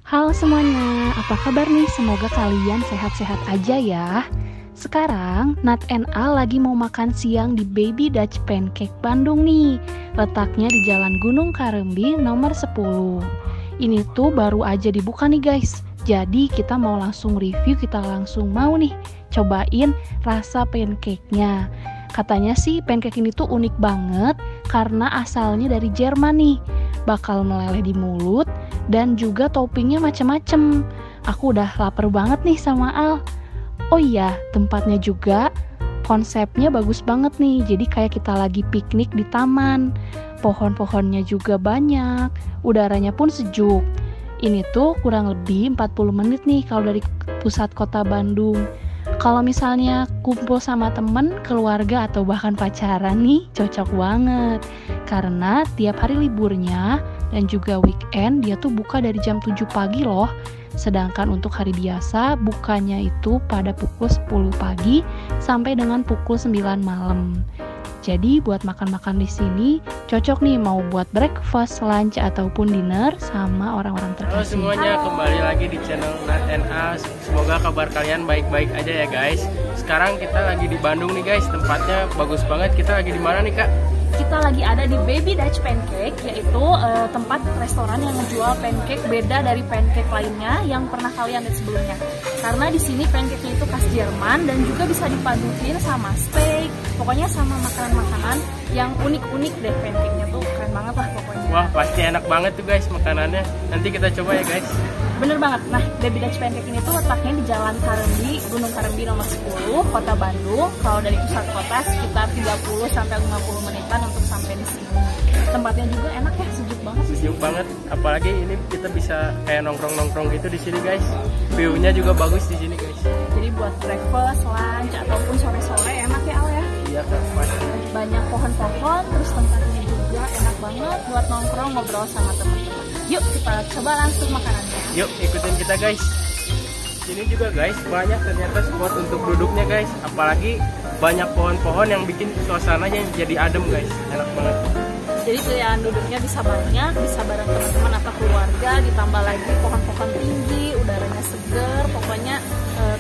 Halo semuanya, apa kabar nih? Semoga kalian sehat-sehat aja ya. Sekarang Nat and Al lagi mau makan siang di Baby Dutch Pancake Bandung nih. Letaknya di Jalan Gunung Karimbi nomor 10. Ini tuh baru aja dibuka nih guys. Jadi kita mau langsung review, kita langsung mau nih cobain rasa pancake-nya. Katanya sih pancake ini tuh unik banget karena asalnya dari Jerman nih. Bakal meleleh di mulut dan juga toppingnya macem-macem. Aku udah lapar banget nih sama Al. Oh iya, tempatnya juga konsepnya bagus banget nih. Jadi kayak kita lagi piknik di taman. Pohon-pohonnya juga banyak, udaranya pun sejuk. Ini tuh kurang lebih 40 menit nih kalau dari pusat kota Bandung. Kalau misalnya kumpul sama temen, keluarga, atau bahkan pacaran nih, cocok banget. Karena tiap hari liburnya dan juga weekend dia tuh buka dari jam 7 pagi loh. Sedangkan untuk hari biasa bukanya itu pada pukul 10 pagi sampai dengan pukul 9 malam. Jadi buat makan-makan di sini cocok nih mau buat breakfast, lunch, ataupun dinner sama orang-orang terkasih. Halo semuanya, kembali lagi di channel Nat and Al. Semoga kabar kalian baik-baik aja ya guys. Sekarang kita lagi di Bandung nih guys, tempatnya bagus banget. Kita lagi di mana nih kak? Kita lagi ada di Baby Dutch Pancake, yaitu tempat restoran yang menjual pancake beda dari pancake lainnya yang pernah kalian lihat sebelumnya. Karena di sini pancake-nya itu khas Jerman dan juga bisa dipaduin sama steak, pokoknya sama makanan-makanan yang unik-unik deh. Pancake-nya tuh keren banget lah pokoknya. Wah pasti enak banget tuh guys makanannya. Nanti kita coba ya guys. Bener banget. Nah, Baby Dutch Pancake ini tuh letaknya di Jalan Karimbi, Gunung Karimbi nomor 10, Kota Bandung. Kalau dari pusat kota sekitar 30 sampai 50 menitan untuk sampai di sini. Tempatnya juga enak ya, sejuk banget sih. Sejuk banget, apalagi ini kita bisa kayak nongkrong-nongkrong gitu di sini guys. View-nya juga bagus di sini guys. Jadi buat breakfast, lunch, ataupun sore-sore enak ya Al ya. Iya kak, pasti. Banyak pohon-pohon, terus tempatnya juga enak banget buat nongkrong, ngobrol sama teman-teman. Yuk kita coba langsung makanannya. Yuk ikutin kita guys. Sini juga guys banyak ternyata spot untuk duduknya guys. Apalagi banyak pohon-pohon yang bikin suasananya jadi adem guys. Enak banget. Jadi pilihan duduknya bisa banyak, bisa bareng teman-teman atau keluarga. Ditambah lagi pohon-pohon tinggi, udaranya seger. Pokoknya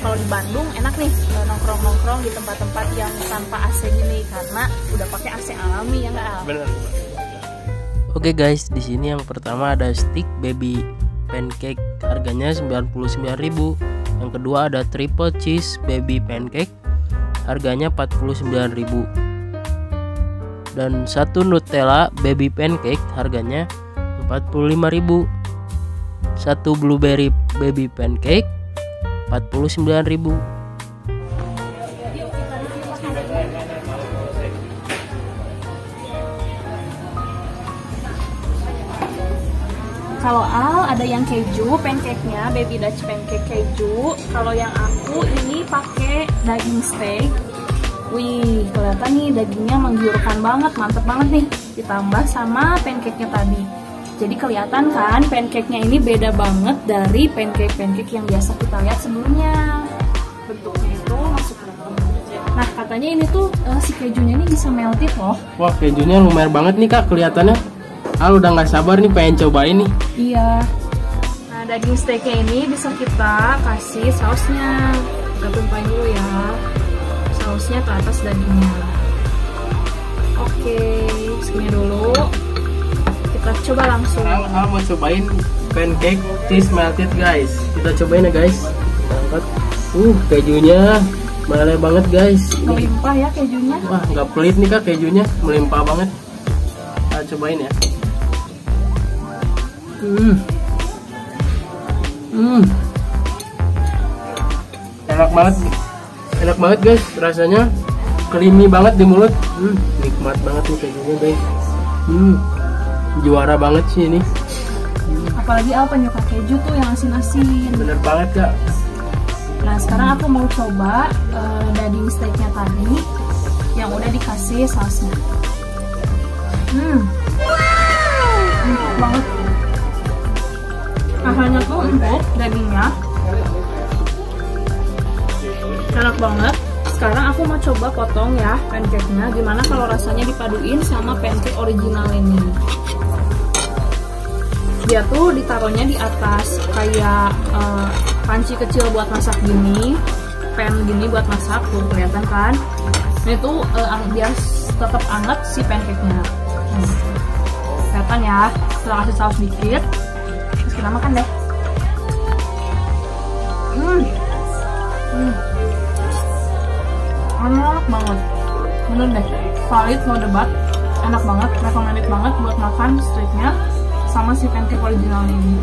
kalau di Bandung enak nih nongkrong-nongkrong di tempat-tempat yang tanpa AC gini karena udah pakai AC alami ya nggak Al? Bener. Oke guys, di sini yang pertama ada stick baby pancake, harganya 99.000. Yang kedua ada triple cheese baby pancake, harganya 49.000. Dan satu Nutella baby pancake, harganya 45.000. Satu blueberry baby pancake, 49.000. Kalau Al ada yang keju, pancake-nya Baby Dutch Pancake keju. Kalau yang aku ini pakai daging steak. Wih, kelihatan nih dagingnya menggiurkan banget, mantep banget nih. Ditambah sama pancake-nya tadi. Jadi kelihatan kan pancake-nya ini beda banget dari pancake-pancake yang biasa kita lihat sebelumnya. Bentuknya itu masuk dalam. Nah, katanya ini tuh si kejunya ini bisa melted loh. Wah kejunya lumayan banget nih kak kelihatannya. Al udah nggak sabar nih pengen cobain nih. Iya. Nah daging steaknya ini bisa kita kasih sausnya. Kita tumpahin dulu ya. Sausnya ke atas dagingnya. Oke, segini dulu. Kita coba langsung. Al mau cobain pancake cheese melted guys. Kita cobain ya guys. Kita angkat. Kejunya meleleh banget guys. Melimpah ya kejunya. Wah nggak pelit nih kak kejunya, melimpah banget. Kita cobain ya. Enak banget guys, rasanya creamy banget di mulut. Nikmat banget nih kejunya guys. Juara banget sih ini. Apalagi Al penyuka keju tuh yang asin-asin. Bener banget kak. Nah sekarang aku mau coba daging steaknya tadi yang udah dikasih sausnya. Empuk banget. Rasanya tuh empuk dagingnya. Enak banget. Sekarang aku mau coba potong ya pancake-nya. Gimana kalau rasanya dipaduin sama pancake original ini. Dia tuh ditaruhnya di atas kayak panci kecil buat masak gini, pan gini buat masak, tuh kelihatan kan? Ini tuh biar tetap anget si pancake-nya. Kelihatan ya? Kita kasih saus dikit, terus kita makan deh. Enak banget, bener deh, valid, no debat, enak banget, recommended banget buat makan streetnya sama si pancake original ini.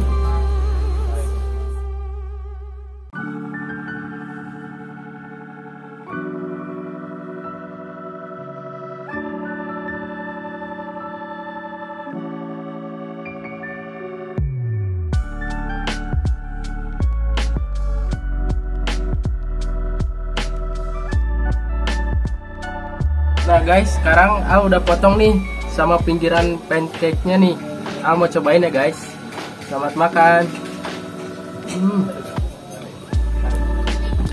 Nah guys, sekarang Al udah potong nih sama pinggiran pancake-nya nih. Al mau cobain ya guys. Selamat makan.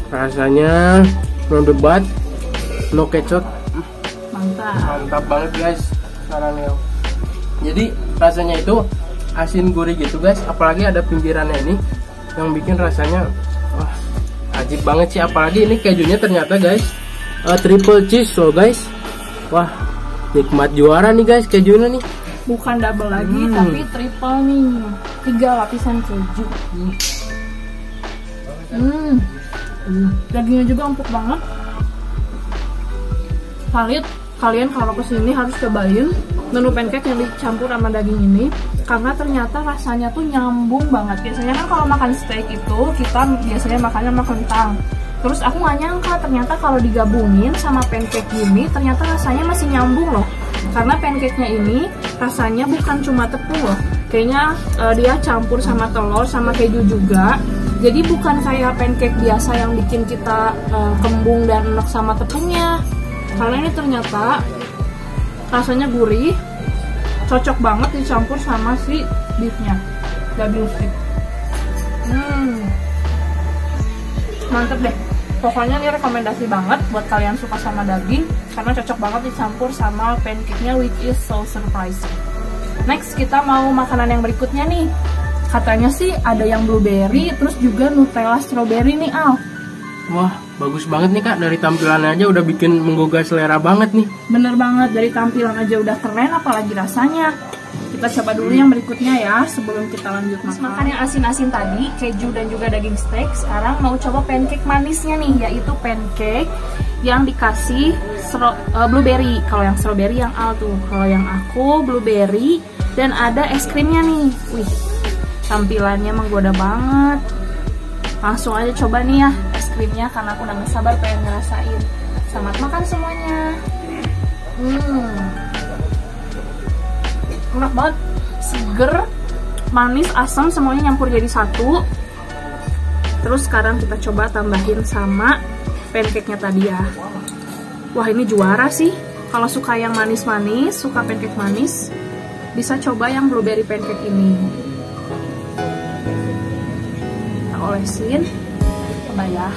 Rasanya no debat, no kecot. Mantap. Mantap banget guys. Sekarang ya. Jadi rasanya itu asin gurih gitu guys. Apalagi ada pinggirannya ini yang bikin rasanya wah, ajib banget sih. Apalagi ini kejunya ternyata guys triple cheese loh guys. Wah, nikmat juara nih guys kejunya nih. Bukan double lagi, tapi triple nih. 3 lapisan keju. Dagingnya juga empuk banget. Valid, kalian kalau kesini harus cobain menu pancake yang dicampur sama daging ini, karena ternyata rasanya tuh nyambung banget. Biasanya kan kalau makan steak itu kita biasanya makannya sama kentang. Terus aku nggak nyangka ternyata kalau digabungin sama pancake gini ternyata rasanya masih nyambung loh. Karena pancake-nya ini rasanya bukan cuma tepung loh. Kayaknya dia campur sama telur sama keju juga. Jadi bukan kayak pancake biasa yang bikin kita kembung dan enak sama tepungnya. Karena ini ternyata rasanya gurih, cocok banget dicampur sama si beefnya, daging stick. Mantep deh. Pokoknya ini rekomendasi banget buat kalian suka sama daging, karena cocok banget dicampur sama pancake-nya, which is so surprising. Next, kita mau makanan yang berikutnya nih. Katanya sih ada yang blueberry, terus juga Nutella strawberry nih, Al. Wah, bagus banget nih kak. Dari tampilannya aja udah bikin menggugah selera banget nih. Bener banget, dari tampilan aja udah keren, apalagi rasanya. Kita coba dulu yang berikutnya ya, sebelum kita lanjut makan yang asin-asin tadi, keju dan juga daging steak. Sekarang mau coba pancake manisnya nih, yaitu pancake yang dikasih blueberry. Kalau yang strawberry yang Al tuh, kalau yang aku blueberry dan ada es krimnya nih. Wih, tampilannya menggoda banget. Langsung aja coba nih ya es krimnya, karena aku udah gak sabar pengen ngerasain. Selamat makan semuanya. Enak banget, seger, manis, asam, semuanya nyampur jadi satu. Terus sekarang kita coba tambahin sama pancake-nya tadi ya. Wah, ini juara sih. Kalau suka yang manis-manis, suka pancake manis, bisa coba yang blueberry pancake ini. Kita olesin, coba ya.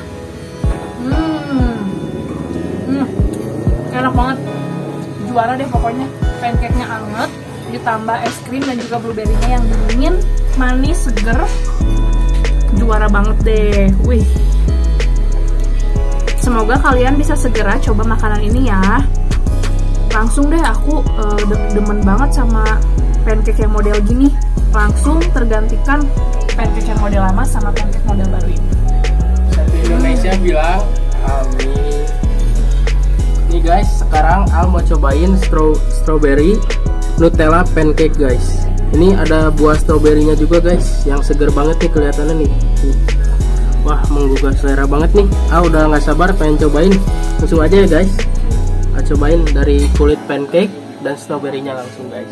Enak banget, juara deh pokoknya. Pancake-nya anget, ditambah es krim dan juga blueberry-nya yang dingin, manis, seger, juara banget deh. Wih, semoga kalian bisa segera coba makanan ini ya. Langsung deh, aku demen banget sama pancake yang model gini. Langsung tergantikan pancake yang model lama sama pancake model baru ini. Satu Indonesia bilang amin. Nih guys, sekarang Al mau cobain strawberry Nutella pancake guys. Ini ada buah stroberinya juga guys, yang seger banget nih kelihatannya nih. Wah, menggugah selera banget nih. Udah nggak sabar pengen cobain. Langsung aja ya guys. Cobain dari kulit pancake dan stroberinya langsung guys.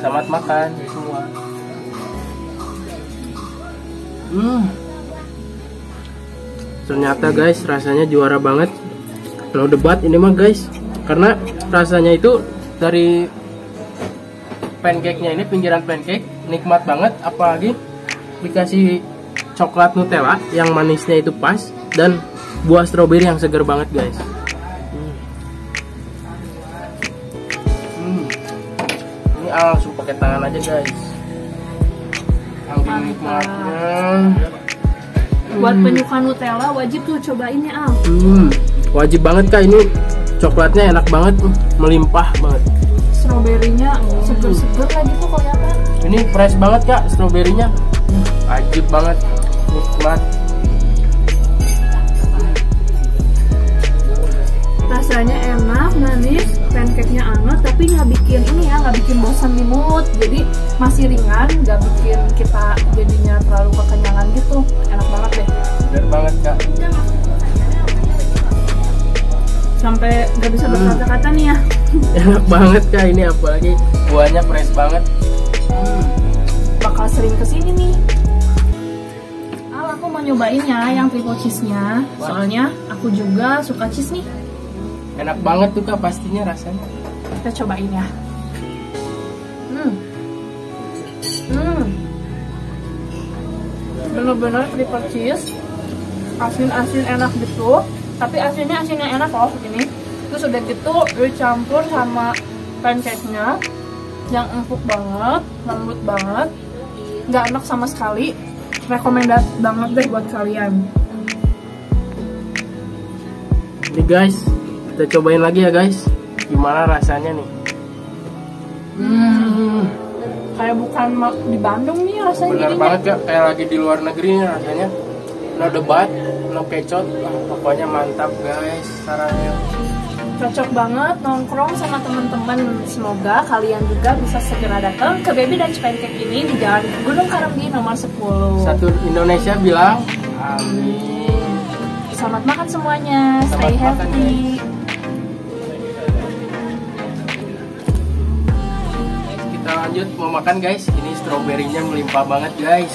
Selamat makan semua. Ternyata guys rasanya juara banget. No debat ini mah guys. Karena rasanya itu dari pancake-nya ini, pinggiran pancake nikmat banget, apalagi dikasih coklat Nutella yang manisnya itu pas, dan buah stroberi yang seger banget guys. Ini langsung pakai tangan aja guys. nikmatnya. Buat penyuka Nutella wajib tuh cobain ya Al. Wajib banget Kak, ini coklatnya enak banget, melimpah banget. Stroberinya seger-seger lagi tuh kelihatan. Ini fresh banget Kak, stroberinya. Wajib banget, nikmat. Rasanya enak, manis, pancake-nya anget, tapi nggak bikin ini ya, nggak bikin bosan di mulut. Jadi masih ringan, nggak bikin kita jadinya terlalu kekenyangan gitu. Enak banget deh. Bener banget Kak. Sampai nggak bisa berkata-kata nih ya. Enak banget Kak, ini apalagi buahnya fresh banget. Bakal sering kesini nih. Al, aku mau nyobainnya yang triple cheese-nya. Soalnya aku juga suka cheese nih. Enak banget tuh Kak pastinya rasanya. Kita cobain ya. Bener-bener triple cheese, asin-asin enak gitu. Tapi asinnya yang enak loh ini. Terus udah gitu dicampur sama pancake-nya yang empuk banget, lembut banget, nggak enak sama sekali. Rekomendasi banget deh buat kalian. Nih guys, kita cobain lagi ya guys. Gimana rasanya nih? Kayak bukan di Bandung nih rasanya. Bener banget Kak, kayak lagi di luar negeri nih rasanya. No debat, no kecot, pokoknya mantap guys sarannya. Cocok banget nongkrong sama teman-teman. Semoga kalian juga bisa segera datang ke Baby Dutch Pancake ini di Jalan Gunung Karambi nomor 10. Satu Indonesia bilang amin. Selamat makan semuanya, Selamat stay makan, healthy. Kita lanjut mau makan guys. Ini stroberinya melimpah banget guys.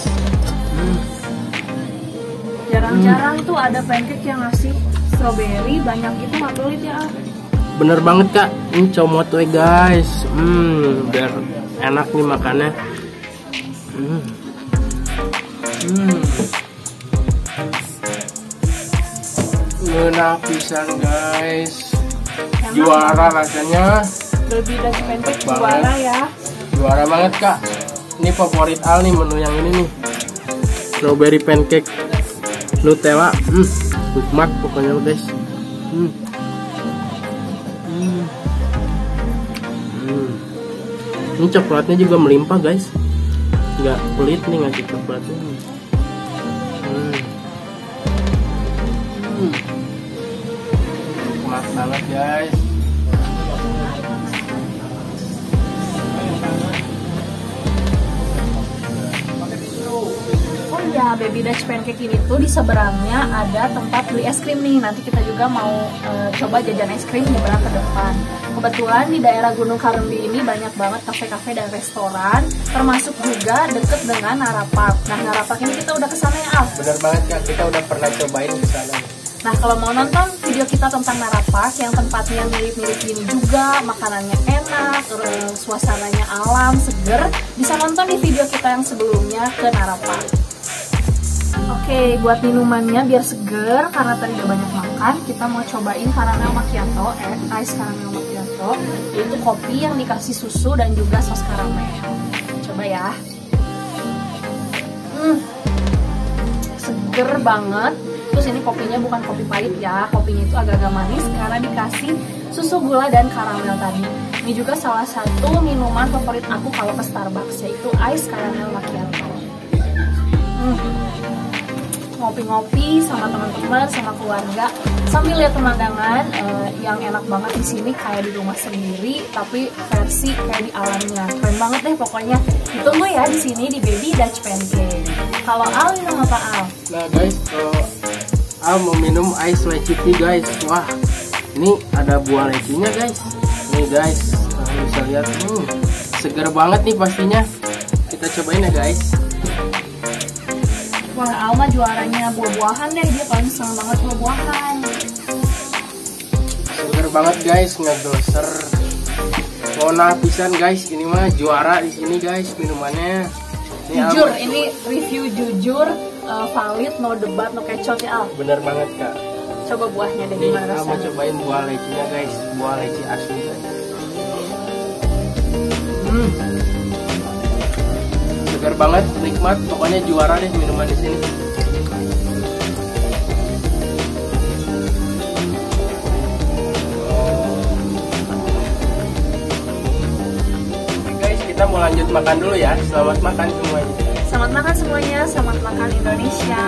Jarang-jarang tuh ada pancake yang ngasih strawberry banyak gitu, nggak pelit ya. Bener banget Kak, ini comot we guys. Biar enak nih makannya. Enak pisan guys. Enak. Juara rasanya. Baby Dutch Pancake Banget. juara ya. Juara banget Kak. Ini favorit Al nih menu yang ini nih. Strawberry pancake Nutella. Nikmat pokoknya guys. Ini coklatnya juga melimpah guys. Nggak pelit nih ngasih coklatnya. Nikmat banget guys. Oh ya, Baby Dutch Pancake ini tuh di seberangnya ada tempat beli es krim nih. Nanti kita juga mau coba jajan es krim di berang ke depan. Kebetulan di daerah Gunung Karambi ini banyak banget kafe-kafe dan restoran, termasuk juga deket dengan Narapak. Nah, Narapak ini kita udah kesana ya, Al? Bener banget Kak, kita udah pernah cobain ke sana. Nah, kalau mau nonton video kita tentang Narapak yang tempatnya mirip-mirip gini juga, makanannya enak, suasananya alam, seger, bisa nonton di video kita yang sebelumnya ke Narapak. Oke, buat minumannya biar seger karena tadi udah banyak makan, kita mau cobain caramel macchiato, ice caramel macchiato, yaitu kopi yang dikasih susu dan juga sos karamel. Coba ya. Seger banget. Terus ini kopinya bukan kopi pahit ya, kopinya itu agak-agak manis karena dikasih susu, gula, dan karamel tadi. Ini juga salah satu minuman favorit aku kalau ke Starbucks, yaitu ice caramel macchiato. Ngopi-ngopi sama teman-teman, sama keluarga, sambil lihat pemandangan yang enak banget di sini kayak di rumah sendiri, tapi versi kayak di alamnya. Keren banget deh pokoknya. Ditunggu ya di sini di Baby Dutch Pancake. Kalau Al minum apa Al? Nah guys, kalau Al mau minum ice leci tea guys. Wah, ini ada buah lecinya guys. Nih guys, kalian bisa lihat, segar banget nih pastinya. Kita cobain ya guys. Wah, Alma juaranya buah-buahan deh, dia paling seneng banget buah-buahan. Segar banget guys, ngedoser. Mona pisan guys, ini mah juara di sini guys minumannya. Jujur, ini review jujur, valid, no debat, no kecot ya Al. Bener banget Kak. Coba buahnya deh Nih, gimana Al mau rasanya. cobain buah lecinya guys, buah leci asli guys. segar banget, nikmat, pokoknya juara deh minuman di sini. Guys, kita mau lanjut makan dulu ya. Selamat makan semuanya. Selamat makan semuanya, selamat makan Indonesia.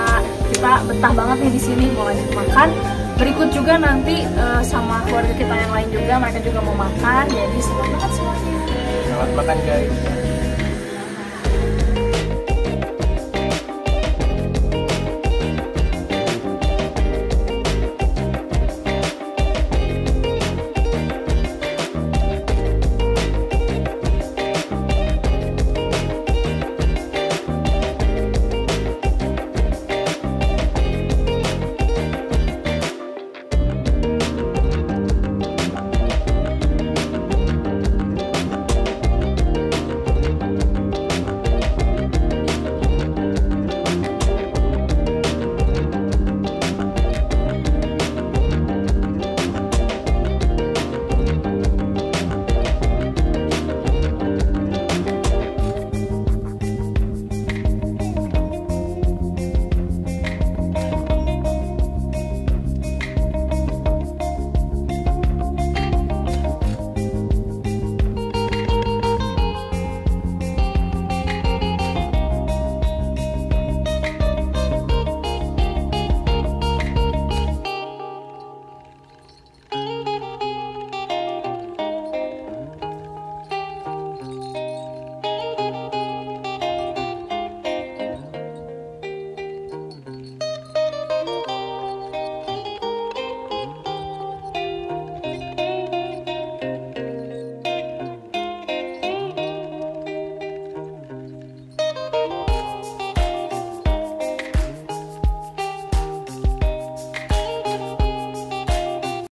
Kita betah banget nih di sini, mau lanjut makan. Berikut juga nanti sama keluarga kita yang lain juga, mereka juga mau makan. Jadi selamat makan semuanya. Selamat makan guys.